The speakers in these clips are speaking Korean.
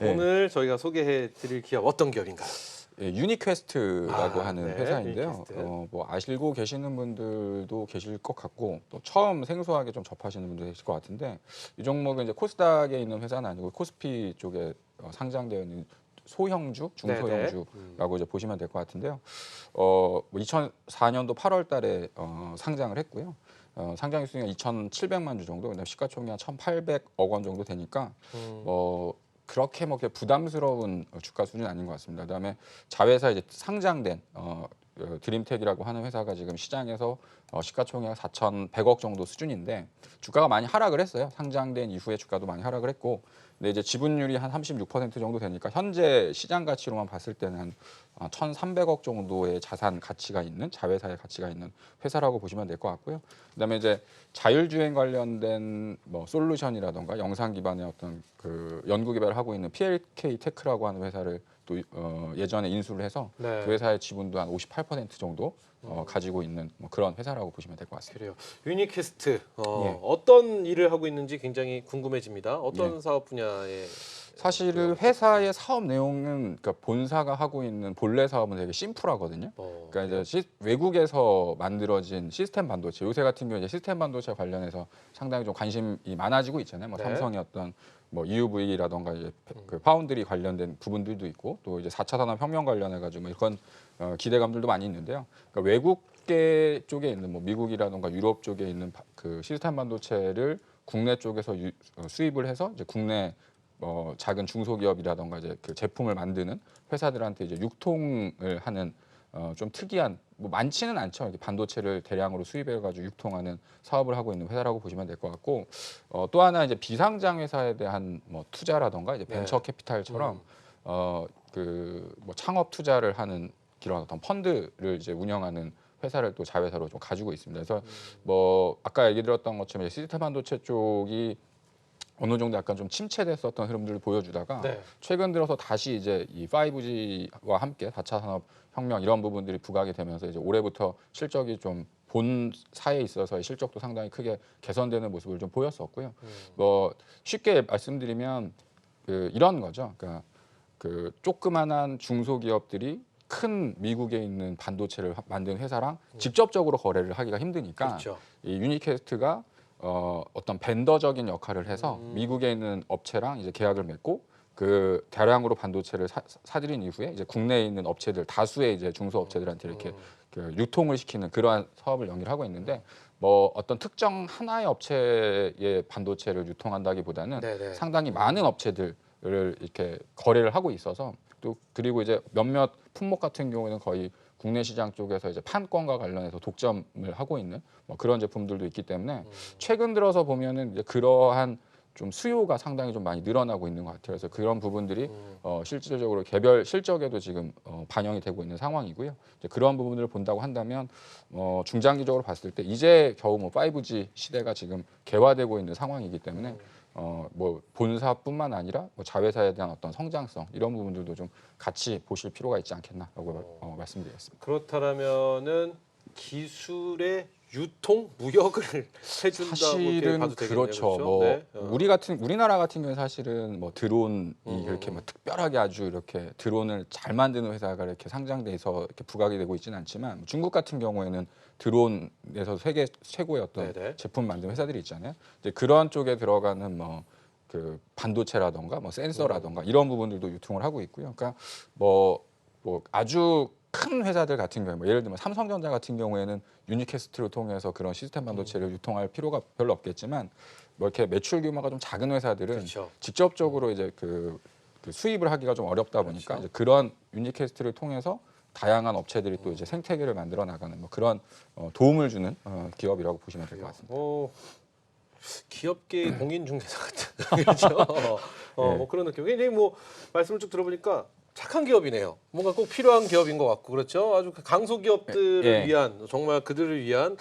네. 오늘 저희가 소개해드릴 기업 어떤 기업인가요? 예, 유니퀘스트라고 하는 네, 회사인데요. 유니퀘스트. 뭐 아시고 계시는 분들도 계실 것 같고 또 처음 생소하게 좀 접하시는 분도 계실 것 같은데 이 종목은 이제 코스닥에 있는 회사는 아니고 코스피 쪽에 상장되어 있는 소형주, 중소형주라고 이제 보시면 될 것 같은데요. 뭐 2004년도 8월달에 상장을 했고요. 상장 수익이 2,700만 주 정도, 그다음 시가총액 한 1,800억 원 정도 되니까 그렇게 뭐 부담스러운 주가 수준은 아닌 것 같습니다. 그다음에 자회사 이제 상장된 드림텍이라고 하는 회사가 지금 시장에서 시가총액 4,100억 정도 수준인데 주가가 많이 하락을 했어요. 상장된 이후에 주가도 많이 하락을 했고, 근데 이제 지분율이 한 36% 정도 되니까 현재 시장 가치로만 봤을 때는 한 1,300억 정도의 자산 가치가 있는 자회사의 가치가 있는 회사라고 보시면 될 것 같고요. 그다음에 이제 자율주행 관련된 뭐 솔루션이라던가 영상 기반의 어떤 그 연구 개발을 하고 있는 PLK 테크라고 하는 회사를 또 예전에 인수를 해서 네. 그 회사의 지분도 한 58% 정도 가지고 있는 뭐 그런 회사라고 보시면 될 것 같습니다. 그래요. 유니퀘스트 예. 어떤 일을 하고 있는지 굉장히 궁금해집니다. 어떤 예. 사업 분야에 사실은 회사의 사업 내용은 그러니까 본사가 하고 있는 본래 사업은 되게 심플하거든요. 그러니까 이제 외국에서 만들어진 시스템 반도체, 요새 같은 경우 이제 시스템 반도체 관련해서 상당히 좀 관심이 많아지고 있잖아요. 뭐 네. 삼성의 어떤 뭐 EUV라던가 이제 그 파운드리 관련된 부분들도 있고 또 이제 4차 산업혁명 관련해 가지고 뭐 이런 기대감들도 많이 있는데요. 그러니까 외국계 쪽에 있는 뭐 미국이라던가 유럽 쪽에 있는 그 시스템 반도체를 국내 쪽에서 수입을 해서 이제 국내 작은 중소기업이라던가 이제 그 제품을 만드는 회사들한테 이제 유통을 하는 좀 특이한 뭐 많지는 않죠. 이렇게 반도체를 대량으로 수입해 가지고 유통하는 사업을 하고 있는 회사라고 보시면 될 것 같고 또 하나 이제 비상장 회사에 대한 뭐 투자라던가 이제 벤처 캐피탈처럼 그 뭐 창업 투자를 하는 그런 어떤 펀드를 이제 운영하는 회사를 또 자회사로 좀 가지고 있습니다. 그래서 뭐 아까 얘기 드렸던 것처럼 이제 시스템 반도체 쪽이 어느 정도 약간 좀 침체됐었던 흐름들을 보여주다가 네. 최근 들어서 다시 이제 이 5G와 함께 4차 산업 혁명 이런 부분들이 부각이 되면서 이제 올해부터 실적이 좀 본사에 있어서의 실적도 상당히 크게 개선되는 모습을 좀 보였었고요. 뭐 쉽게 말씀드리면 그 이런 거죠. 그러니까 그 조그만한 중소기업들이 큰 미국에 있는 반도체를 만든 회사랑 직접적으로 거래를 하기가 힘드니까 그렇죠. 이 유니캐스트가 어떤 벤더적인 역할을 해서 미국에 있는 업체랑 이제 계약을 맺고 그 대량으로 반도체를 사들인 이후에 이제 국내에 있는 업체들 다수의 이제 중소업체들한테 이렇게 그 유통을 시키는 그러한 사업을 연기를 하고 있는데 뭐 어떤 특정 하나의 업체의 반도체를 유통한다기보다는 네네. 상당히 많은 업체들을 이렇게 거래를 하고 있어서 또 그리고 이제 몇몇 품목 같은 경우에는 거의 국내 시장 쪽에서 이제 판권과 관련해서 독점을 하고 있는 뭐 그런 제품들도 있기 때문에 최근 들어서 보면은 이제 그러한 좀 수요가 상당히 좀 많이 늘어나고 있는 것 같아요. 그래서 그런 부분들이 실질적으로 개별 실적에도 지금 반영이 되고 있는 상황이고요. 이제 그런 부분들을 본다고 한다면 중장기적으로 봤을 때 이제 겨우 뭐 5G 시대가 지금 개화되고 있는 상황이기 때문에 뭐 본사뿐만 아니라 뭐 자회사에 대한 어떤 성장성 이런 부분들도 좀 같이 보실 필요가 있지 않겠나라고 말씀드리겠습니다. 그렇다면은 기술의 유통 무역을 해준다고 이렇게 사실은 봐도 되겠네요. 그렇죠. 그렇죠? 뭐 네. 우리나라 같은 경우는 사실은 뭐 드론이 이렇게 뭐 특별하게 아주 이렇게 드론을 잘 만드는 회사가 이렇게 상장돼서 이렇게 부각이 되고 있지는 않지만 중국 같은 경우에는 드론에서 세계 최고의 어떤 네네. 제품 만드는 회사들이 있잖아요. 이제 그런 쪽에 들어가는 뭐 그 반도체라던가 뭐 센서라던가 이런 부분들도 유통을 하고 있고요. 그러니까 뭐 아주 큰 회사들 같은 경우에 뭐 예를 들면 삼성전자 같은 경우에는 유니캐스트를 통해서 그런 시스템 반도체를 유통할 필요가 별로 없겠지만 뭐 이렇게 매출 규모가 좀 작은 회사들은 그렇죠. 직접적으로 이제 그 수입을 하기가 좀 어렵다 보니까 그렇죠. 이제 그런 유니캐스트를 통해서 다양한 업체들이 또 이제 생태계를 만들어 나가는 뭐 그런 도움을 주는 기업이라고 보시면 될 것 같습니다. 기업계 공인중개사 같은 그렇죠. 예. 뭐 그런 느낌. 굉장히 뭐 말씀을 쭉 들어보니까 착한 기업이네요. 뭔가 꼭 필요한 기업인 것 같고 그렇죠. 아주 그 강소기업들을 예. 위한 정말 그들을 위한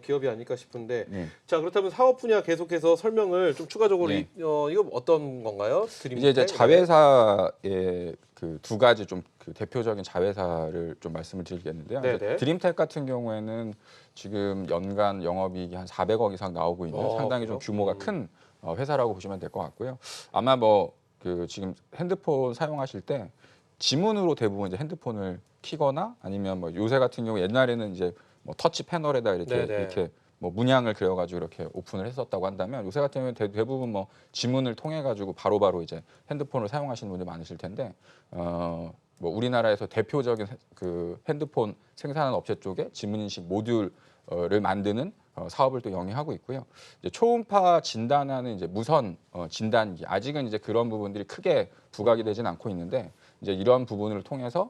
기업이 아닐까 싶은데 예. 자 그렇다면 사업 분야 계속해서 설명을 좀 추가적으로 예. 이거 어떤 건가요? 이제 드림텍? 자회사의 그 두 가지 좀 그 대표적인 자회사를 좀 말씀을 드리겠는데요. 네네. 이제 드림텍 같은 경우에는 지금 연간 영업이익이 한 400억 이상 나오고 있는 상당히 좀 그래요? 규모가 큰 회사라고 보시면 될 것 같고요. 아마 뭐 그 지금 핸드폰 사용하실 때 지문으로 대부분 이제 핸드폰을 키거나 아니면 뭐 요새 같은 경우 옛날에는 이제 뭐 터치 패널에다 네네. 이렇게 뭐 문양을 그려가지고 이렇게 오픈을 했었다고 한다면 요새 같은 경우는 대부분 뭐 지문을 통해 가지고 바로바로 이제 핸드폰을 사용하시는 분들이 많으실 텐데 뭐 우리나라에서 대표적인 그 핸드폰 생산하는 업체 쪽에 지문 인식 모듈을 만드는 사업을 또 영위하고 있고요. 이제 초음파 진단하는 이제 무선 진단기 아직은 이제 그런 부분들이 크게 부각이 되지는 않고 있는데 이제 이런 부분을 통해서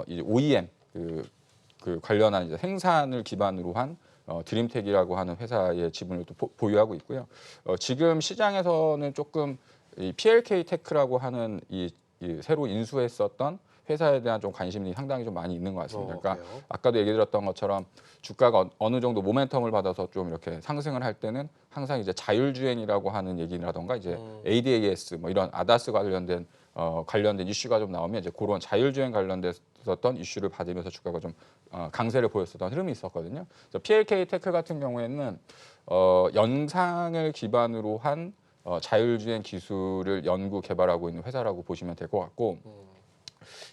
이제 OEM 그 관련한 이제 생산을 기반으로 한 드림텍이라고 하는 회사의 지분을 또 보유하고 있고요. 지금 시장에서는 조금 이 PLK 테크라고 하는 이 새로 인수했었던 회사에 대한 좀 관심이 상당히 좀 많이 있는 것 같습니다. 그러니까 그래요? 아까도 얘기 드렸던 것처럼 주가가 어느 정도 모멘텀을 받아서 좀 이렇게 상승을 할 때는 항상 이제 자율주행이라고 하는 얘기라던가 이제 ADAS 뭐 이런 아다스 관련된 이슈가 좀 나오면 이제 그런 자율주행 관련됐었던 이슈를 받으면서 주가가 좀 강세를 보였었던 흐름이 있었거든요. 그래서 PLK 테크 같은 경우에는 연상을 기반으로 한 자율주행 기술을 연구 개발하고 있는 회사라고 보시면 될 것 같고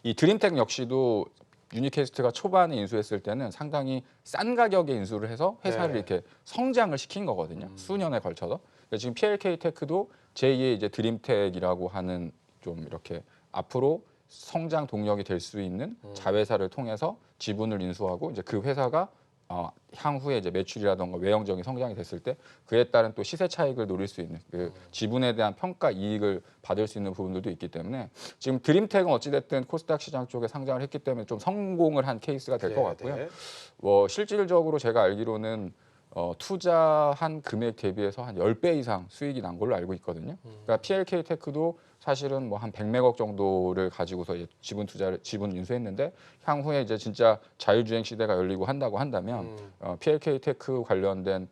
이 드림텍 역시도 유니캐스트가 초반에 인수했을 때는 상당히 싼 가격에 인수를 해서 회사를 네. 이렇게 성장을 시킨 거거든요. 수년에 걸쳐서. 그래서 지금 PLK 테크도 제2의 이제 드림텍이라고 하는 좀 이렇게 앞으로 성장 동력이 될 수 있는 자회사를 통해서 지분을 인수하고 이제 그 회사가 향후에 이제 매출이라던가 외형적인 성장이 됐을 때 그에 따른 또 시세 차익을 노릴 수 있는 그 지분에 대한 평가 이익을 받을 수 있는 부분들도 있기 때문에 지금 드림텍은 어찌됐든 코스닥 시장 쪽에 상장을 했기 때문에 좀 성공을 한 케이스가 될 것 같고요. 네. 실질적으로 제가 알기로는 투자한 금액 대비해서 한 10배 이상 수익이 난 걸로 알고 있거든요. 그러니까 PLK 테크도 사실은 뭐 한 100몇억 정도를 가지고서 이제 지분 인수했는데 향후에 이제 진짜 자율주행 시대가 열리고 한다고 한다면 PLK 테크 관련된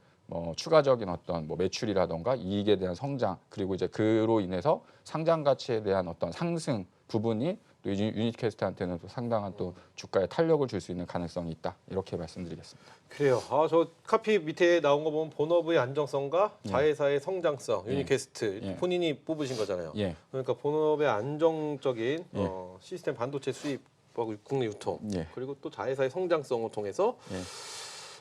추가적인 어떤 뭐 매출이라던가 이익에 대한 성장 그리고 이제 그로 인해서 상장 가치에 대한 어떤 상승 부분이 또 유니캐스트한테는 또 상당한 또 주가에 탄력을 줄 수 있는 가능성이 있다 이렇게 말씀드리겠습니다. 그래요. 저 카피 밑에 나온 거 보면 본업의 안정성과 자회사의 성장성, 유니캐스트 예. 본인이 뽑으신 거잖아요. 예. 그러니까 본업의 안정적인 예. 시스템 반도체 수입하고 국내 유통 예. 그리고 또 자회사의 성장성을 통해서 예.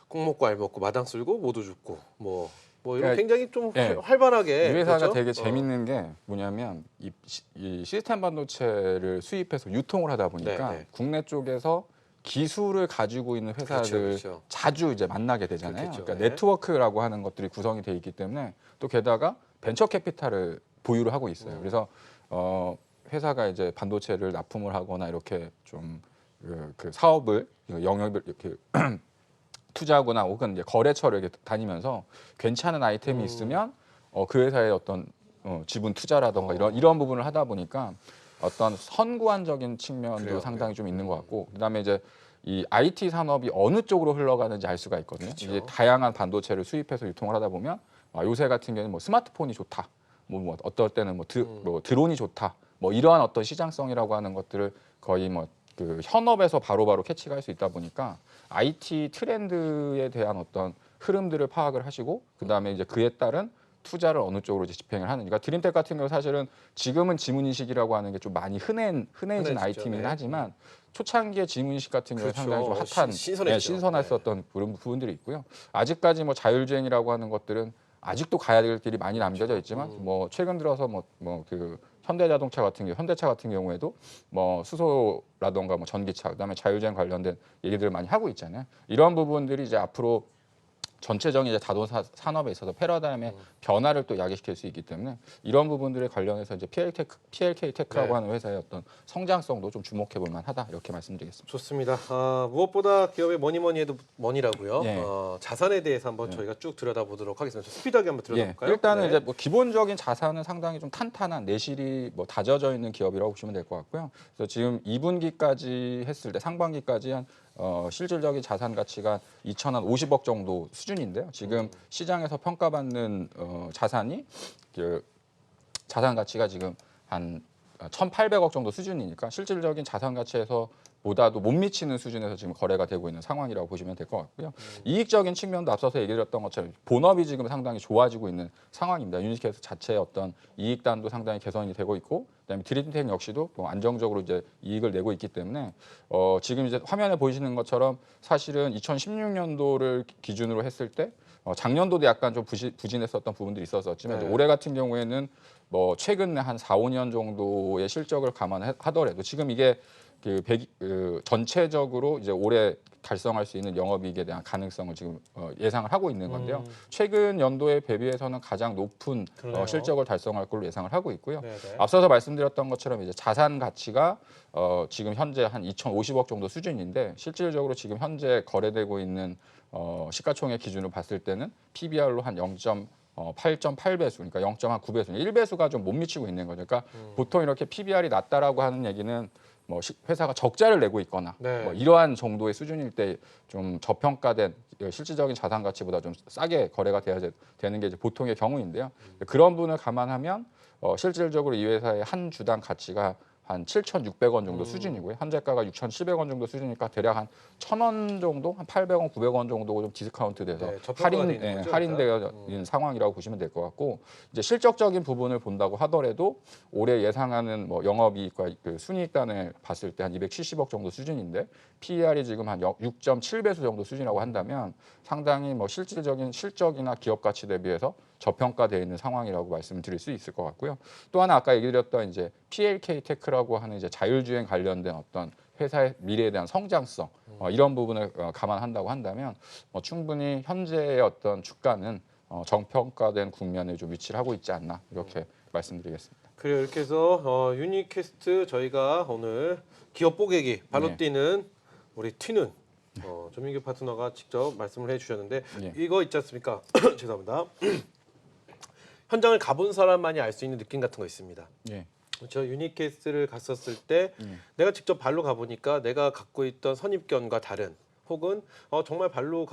꼭 먹고 알 먹고 마당 쓸고 모두 죽고 뭐 이런 그러니까 굉장히 좀 예. 활발하게 이 회사가 그렇죠? 되게 재밌는 게 뭐냐면 이 시스템 반도체를 수입해서 유통을 하다 보니까 네. 국내 쪽에서 기술을 가지고 있는 회사들 그렇죠. 자주 이제 만나게 되잖아요. 그렇겠죠. 그러니까 네. 네트워크라고 하는 것들이 구성이 돼 있기 때문에 또 게다가 벤처 캐피탈을 보유를 하고 있어요. 그래서 회사가 이제 반도체를 납품을 하거나 이렇게 좀 그 사업을 영역을 이렇게 투자하거나 혹은 이제 거래처를 이렇게 다니면서 괜찮은 아이템이 있으면 그 회사의 어떤 지분 투자라던가 이런 부분을 하다 보니까 어떤 선구안적인 측면도 그래요, 상당히 좀 있는 것 같고 그다음에 이제 이 IT 산업이 어느 쪽으로 흘러가는지 알 수가 있거든요. 그렇죠. 이제 다양한 반도체를 수입해서 유통을 하다 보면 요새 같은 경우는 뭐 스마트폰이 좋다, 뭐 어떨 때는 뭐 드론이 좋다, 뭐 이러한 어떤 시장성이라고 하는 것들을 거의 뭐 그 현업에서 바로바로 캐치가 할 수 있다 보니까 IT 트렌드에 대한 어떤 흐름들을 파악을 하시고 그다음에 이제 그에 따른 투자를 어느 쪽으로 이제 집행을 하는지. 그러니까 드림텍 같은 경우 사실은 지금은 지문인식이라고 하는 게 좀 많이 흔해진 흔해졌죠. 아이템이긴 네. 하지만 초창기에 지문인식 같은 경우에 그렇죠. 상당히 좀 핫한 신선했죠. 신선했었던 그런 부분들이 있고요. 아직까지 뭐 자율주행이라고 하는 것들은 아직도 가야 될 길이 많이 남겨져 있지만 뭐 최근 들어서 그 현대차 같은 경우에도 뭐 수소라던가 뭐 전기차 그다음에 자율주행 관련된 얘기들을 많이 하고 있잖아요. 이런 부분들이 이제 앞으로 전체적인 이제 자동차 산업에 있어서 패러다임의 변화를 또 야기시킬 수 있기 때문에 이런 부분들에 관련해서 이제 PLK 테크라고 네. 하는 회사의 어떤 성장성도 좀 주목해 볼 만하다 이렇게 말씀드리겠습니다. 좋습니다. 무엇보다 기업의 뭐니해도 머니라고요. 예. 자산에 대해서 한번 저희가 쭉 들여다보도록 하겠습니다. 스피드하게 한번 들여다볼까요? 일단은 네. 이제 뭐 기본적인 자산은 상당히 좀 탄탄한 내실이 뭐 다져져 있는 기업이라고 보시면 될 것 같고요. 그래서 지금 2분기까지 했을 때 상반기까지 한 실질적인 자산 가치가 2,050억 정도 수준인데요. 지금 시장에서 평가받는 자산이 자산 가치가 지금 한 1,800억 정도 수준이니까 실질적인 자산 가치에서 보다도 못 미치는 수준에서 지금 거래가 되고 있는 상황이라고 보시면 될 것 같고요. 이익적인 측면도 앞서서 얘기드렸던 것처럼 본업이 지금 상당히 좋아지고 있는 상황입니다. 유니캐스 자체의 어떤 이익단도 상당히 개선이 되고 있고, 그다음에 드림텍 역시도 또 안정적으로 이제 이익을 내고 있기 때문에 지금 이제 화면에 보이시는 것처럼 사실은 2016년도를 기준으로 했을 때 작년도도 약간 좀 부진했었던 부분들이 있었지만 네. 올해 같은 경우에는 뭐 최근 한 4, 5년 정도의 실적을 감안하더라도 지금 이게 전체적으로 이제 올해 달성할 수 있는 영업이익에 대한 가능성을 지금 예상을 하고 있는 건데요. 최근 연도에 대비해서는 가장 높은 그러네요. 실적을 달성할 걸로 예상을 하고 있고요. 네네. 앞서서 말씀드렸던 것처럼 이제 자산 가치가 지금 현재 한 2,050억 정도 수준인데 실질적으로 지금 현재 거래되고 있는 시가총액 기준으로 봤을 때는 PBR로 한 8.8배수, 그러니까 0.9배수, 1배수가 좀 못 미치고 있는 거죠. 그러니까 보통 이렇게 PBR이 낮다라고 하는 얘기는 뭐 회사가 적자를 내고 있거나 네. 뭐 이러한 정도의 수준일 때 좀 저평가된 실질적인 자산 가치보다 좀 싸게 거래가 되는 게 이제 보통의 경우인데요. 그런 부분을 감안하면 실질적으로 이 회사의 한 주당 가치가 한 7,600원 정도 수준이고요. 현재가가 6,700원 정도 수준이니까 대략 한 1,000원 정도, 한 800원, 900원 정도 좀 디스카운트 돼서 네, 저평가가 돼 있는 거죠, 할인되어 있는 상황이라고 보시면 될 것 같고, 이제 실적적인 부분을 본다고 하더라도 올해 예상하는 뭐 영업이익과 그 순이익단을 봤을 때 한 270억 정도 수준인데 PER이 지금 한 6.7배수 정도 수준이라고 한다면 상당히 뭐 실질적인 실적이나 기업 가치 대비해서 저평가되어 있는 상황이라고 말씀을 드릴 수 있을 것 같고요. 또 하나 아까 얘기드렸던 이제 PLK 테크라고 하는 이제 자율주행 관련된 어떤 회사의 미래에 대한 성장성 이런 부분을 감안한다고 한다면 충분히 현재의 어떤 주가는 정평가된 국면에 좀 위치를 하고 있지 않나 이렇게 말씀드리겠습니다. 그래요. 이렇게 해서 유니캐스트 저희가 오늘 기업 뽀개기 발로 네. 뛰는 우리 튀는 조민규 파트너가 직접 말씀을 해주셨는데 네. 이거 있지 않습니까? 죄송합니다. 현장을 가본 사람만이 알 수 있는 느낌 같은 거 있습니다. 예. 저 유니캐스트를 갔었을 때 내가 직접 발로 가보니까 내가 갖고 있던 선입견과 다른 혹은 정말 발로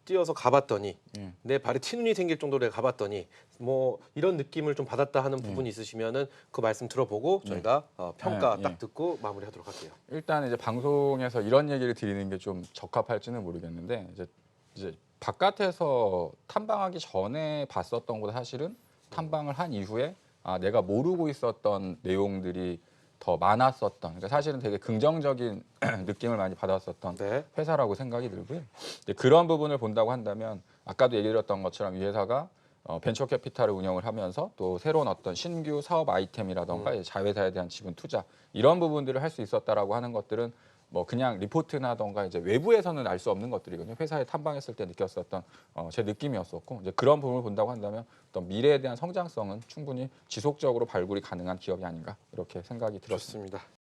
뛰어서 가봤더니 내 발에 티눈이 생길 정도로 내가 가봤더니 뭐 이런 느낌을 좀 받았다 하는 부분이 있으시면은 그 말씀 들어보고 저희가 평가 네, 딱 네. 듣고 마무리하도록 할게요. 일단 이제 방송에서 이런 얘기를 드리는 게 좀 적합할지는 모르겠는데 이제 바깥에서 탐방하기 전에 봤었던 것보다 사실은 탐방을 한 이후에 내가 모르고 있었던 내용들이 더 많았었던, 그러니까 사실은 되게 긍정적인 느낌을 많이 받았었던 네. 회사라고 생각이 들고요. 이제 그런 부분을 본다고 한다면 아까도 얘기드렸던 것처럼 이 회사가 벤처 캐피탈을 운영을 하면서 또 새로운 어떤 신규 사업 아이템이라던가 이제 자회사에 대한 지분 투자 이런 부분들을 할 수 있었다라고 하는 것들은 뭐 그냥 리포트나던가 이제 외부에서는 알 수 없는 것들이거든요. 회사에 탐방했을 때 느꼈었던 제 느낌이었었고 이제 그런 부분을 본다고 한다면 어떤 미래에 대한 성장성은 충분히 지속적으로 발굴이 가능한 기업이 아닌가 이렇게 생각이 들었습니다. 좋습니다.